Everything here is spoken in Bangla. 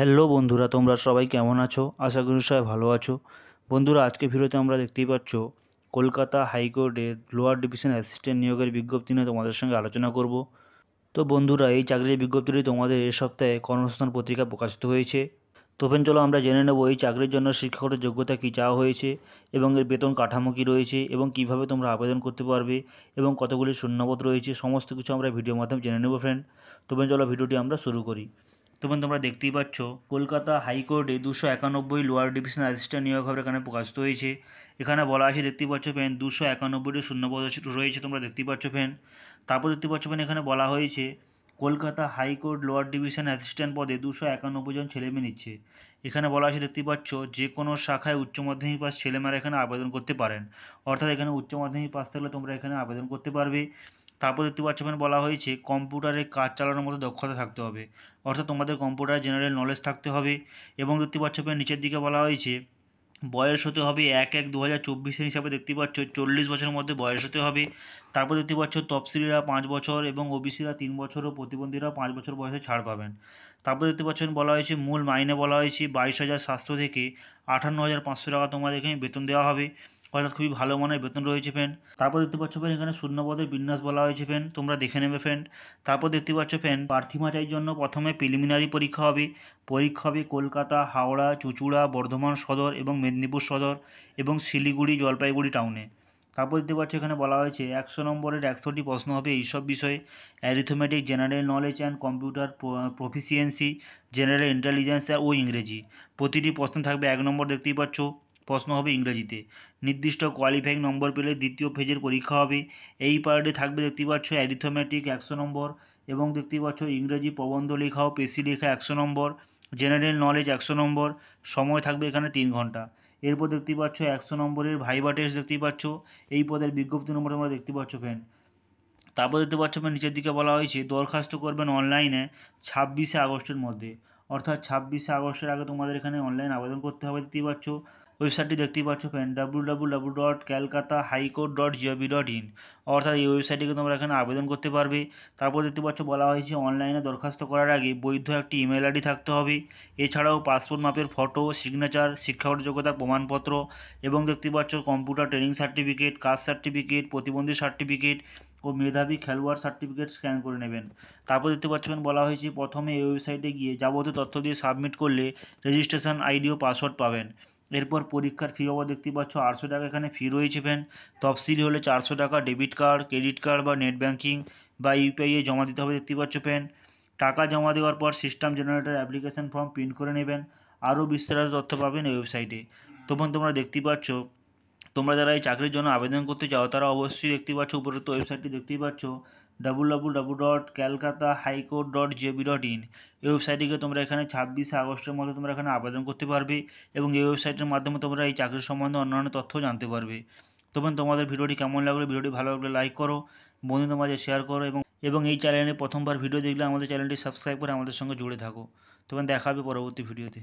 হ্যালো বন্ধুরা, তোমরা সবাই কেমন আছো? আশা করি সবাই ভালো আছো। বন্ধুরা, আজকে ভিডিওতে আমরা দেখতেই পাচ্ছ কলকাতা হাইকোর্টের লোয়ার ডিভিশন অ্যাসিস্ট্যান্ট নিয়োগের বিজ্ঞপ্তি নিয়ে তোমাদের সঙ্গে আলোচনা করব। তো বন্ধুরা, এই চাকরির বিজ্ঞপ্তিটি তোমাদের এই সপ্তাহে কর্মসংস্থান পত্রিকা প্রকাশিত হয়েছে। তো চলো আমরা জেনে নেব এই চাকরির জন্য শিক্ষাগত যোগ্যতা কী চাওয়া হয়েছে এবং এর বেতন কাঠামো কী রয়েছে এবং কিভাবে তোমরা আবেদন করতে পারবে এবং কতগুলি শূন্যপদ রয়েছে, সমস্ত কিছু আমরা ভিডিওর মাধ্যমে জেনে নেব ফ্রেন্ড। চলো ভিডিওটি আমরা শুরু করি। তোমরা দেখতেই পাচ্ছ কলকাতা হাইকোর্টে 291 লোয়ার ডিভিশন অ্যাসিস্ট্যান্ট নিয়োগ হবে এখানে প্রকাশিত হয়েছে। এখানে বলা আছে, দেখতেই পাচ্ছ ফ্রেন্ড, 291টি শূন্যপদ রয়েছে, তোমরা দেখতেই পাচ্ছ ফ্রেন্ড। তারপর দেখতে পাচ্ছ ফ্রেন্ড, এখানে বলা হয়েছে Kolkata high court lower division assistant পদে 291 জন ছেলেমেয়ে নিচ্ছে। এখানে বলা আছে, দেখতেই পাচ্ছ, যে কোনো শাখায় উচ্চ মাধ্যমিক পাস ছেলেমেয়েরা এখানে আবেদন করতে পারেন। অর্থাৎ এখানে উচ্চ মাধ্যমিক পাস থাকলে তোমরা এখানে আবেদন করতে পারবে। তারপর দেখতে পাচ্ছ বলা হয়েছে কম্পিউটারে কাজ চালানোর মতো দক্ষতা থাকতে হবে, অর্থাৎ তোমাদের কম্পিউটার জেনারেল নলেজ থাকতে হবে। এবং দেখতে পাচ্ছ নিচের দিকে বলা হয়েছে বয়স হতে হবে 1/1/2024 হিসাবে, দেখতে পাচ্ছ 40 বছরের মধ্যে বয়স হতে হবে। তারপর দেখতে পাচ্ছ তফসিলিরা 5 বছর এবং ওবিসিরা 3 বছর ও প্রতিবন্ধীরা 5 বছর বয়সে ছাড় পাবেন। তারপর দেখতে পাচ্ছেন বলা হয়েছে মূল মাইনে বলা হয়েছে 22,700 থেকে 58,500 টাকা তোমাদের এখানে বেতন দেওয়া হবে, অর্থাৎ খুবই ভালো মানের বেতন রয়েছে ফ্রেন্ড। তারপর দেখতে পাচ্ছ ফ্রেন্ড, এখানে শূন্যপদের বিন্যাস বলা হয়েছে ফ্রেন্ড, তোমরা দেখে নেবে ফ্রেন্ড। তারপর দেখতে পাচ্ছ ফ্রেন্ড, প্রার্থী বাছাইয়ের জন্য প্রথমে প্রিলিমিনারি পরীক্ষা হবে। পরীক্ষা হবে কলকাতা, হাওড়া, চুঁচুড়া, বর্ধমান সদর এবং মেদিনীপুর সদর এবং শিলিগুড়ি, জলপাইগুড়ি টাউনে। তারপর দেখতে পাচ্ছ এখানে বলা হয়েছে 100 নম্বরের 100টি প্রশ্ন হবে এইসব বিষয়ে: arithmetic, general knowledge and computer proficiency, general intelligence ও ইংরেজি। প্রতিটি প্রশ্ন থাকবে 1 নম্বর, দেখতেই পাচ্ছ। প্রশ্ন হবে ইংরেজিতে। নির্দিষ্ট কোয়ালিফাইং নম্বর পেলে দ্বিতীয় ফেজের পরীক্ষা হবে। এই পার্টে থাকবে, দেখতেই পাচ্ছ, অ্যারিথমেটিক 100 নম্বর এবং দেখতেই পাচ্ছ ইংরেজি প্রবন্ধ লেখা ও পেশি লেখা 100 নম্বর, জেনারেল নলেজ 100 নম্বর। সময় থাকবে এখানে 3 ঘন্টা। এরপর দেখতেই পাচ্ছ 100 নম্বরের ভাইবা টেস্ট, দেখতেই পাচ্ছ। এই পদের বিজ্ঞপ্তি নম্বর তোমরা দেখতে পাচ্ছ ফ্রেন্ড। তারপর দেখতে পাচ্ছ নিচের দিকে বলা হয়েছে দরখাস্ত করবেন অনলাইনে 26শে আগস্টের মধ্যে, অর্থাৎ 26শে আগস্টের আগে তোমাদের এখানে অনলাইন আবেদন করতে হবে। দেখতেই পাচ্ছ ওয়েবসাইটটি, দেখতেই পাচ্ছ ফ্রেন্ড, www.calcatahighcourt.gov.in, অর্থাৎ এই ওয়েবসাইটটিকে তোমরা এখানে আবেদন করতে পারবে। তারপর দেখতে পাচ্ছ বলা হয়েছে অনলাইনে দরখাস্ত করার আগে বৈধ একটি ইমেল আইডি থাকতে হবে। এছাড়াও পাসপোর্ট মাপের ফটো, সিগনেচার, শিক্ষাগত যোগ্যতার প্রমাণপত্র এবং দেখতে পাচ্ছ computer training certificate, caste certificate, প্রতিবন্ধী সার্টিফিকেট ও মেধাবী খেলোয়াড় সার্টিফিকেট স্ক্যান করে নেবেন। তারপর দেখতে পাচ্ছেন বলা হয়েছে প্রথমে এই ওয়েবসাইটে গিয়ে যাবতীয় তথ্য দিয়ে সাবমিট করলে রেজিস্ট্রেশন আইডি ও পাসওয়ার্ড পাবেন। এরপর পরীক্ষার ফি বাবদ দেখতে পাচ্ছ 800 টাকা এখানে ফি রয়েছে ফ্রেন্ড। তফসিলি হলে 400 টাকা ডেবিট কার্ড, ক্রেডিট কার্ড বা নেট ব্যাঙ্কিং বা ইউপিআইয়ে জমা দিতে হবে, দেখতে পাচ্ছ ফ্রেন্ড। টাকা জমা দেওয়ার পর system generator application form print করে নেবেন। আরও বিস্তারিত তথ্য পাবেন এই ওয়েবসাইটে। তোমরা দেখতেই পাচ্ছ, তোমরা যারা এই চাকরির জন্য আবেদন করতে চাও তারা অবশ্যই দেখতে পাচ্ছ উপরোক্ত ওয়েবসাইটটি, দেখতেই পাচ্ছ www.calcatahighcourt.gov.in। এই ওয়েবসাইটটিকে তোমরা এখানে 26শে আগস্টের মধ্যে তোমরা এখানে আবেদন করতে পারবে এবং এই ওয়েবসাইটের মাধ্যমে তোমরা এই চাকরির সম্বন্ধে অন্যান্য তথ্য জানতে পারবে। তোমাদের ভিডিওটি কেমন লাগলো? ভিডিওটি ভালো লাগলে লাইক করো, বন্ধুদের মাঝে শেয়ার করো এবং এই চ্যানেলে প্রথমবার ভিডিও দেখলে আমাদের চ্যানেলটি সাবস্ক্রাইব করে আমাদের সঙ্গে জুড়ে থাকো। দেখা হবে পরবর্তী ভিডিওতে।